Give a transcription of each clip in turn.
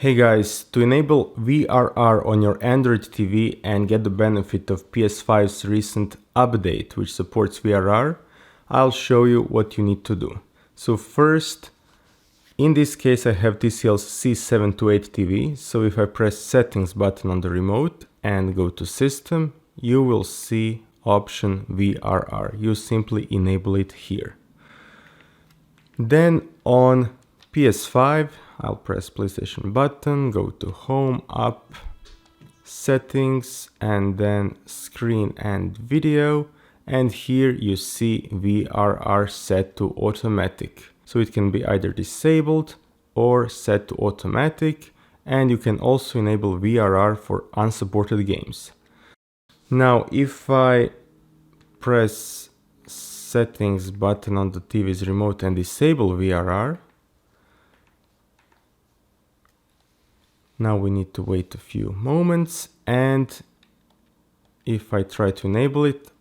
Hey guys, to enable VRR on your Android TV and get the benefit of PS5's recent update which supports VRR, I'll show you what you need to do. So first, in this case I have TCL's C728 TV, so if I press settings button on the remote and go to system, you will see option VRR. You simply enable it here. Then on PS5, I'll press PlayStation button, go to home, up, settings, and then screen and video. And here you see VRR set to automatic. So it can be either disabled or set to automatic. And you can also enable VRR for unsupported games. Now, if I press settings button on the TV's remote and disable VRR, now we need to wait a few moments, and if I try to enable it,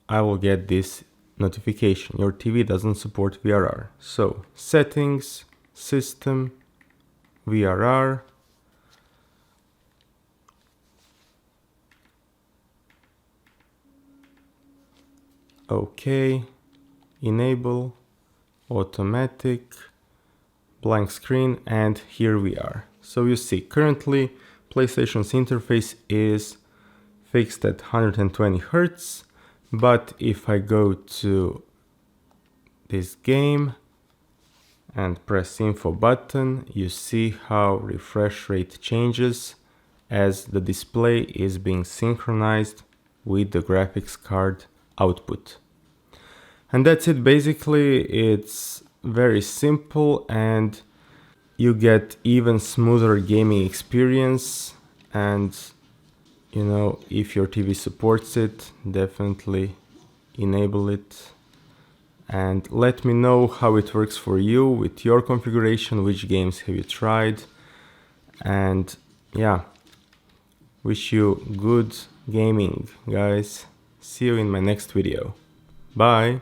I will get this notification. Your TV doesn't support VRR. So settings, system, VRR. OK, enable, automatic, blank screen, and here we are. So you see, currently PlayStation's interface is fixed at 120 Hz, but if I go to this game and press info button, you see how refresh rate changes as the display is being synchronized with the graphics card output. And that's it. Basically, it's very simple and you get even smoother gaming experience. And you know, if your TV supports it, definitely enable it and let me know how it works for you with your configuration, which games have you tried. And yeah, wish you good gaming, guys. See you in my next video. Bye.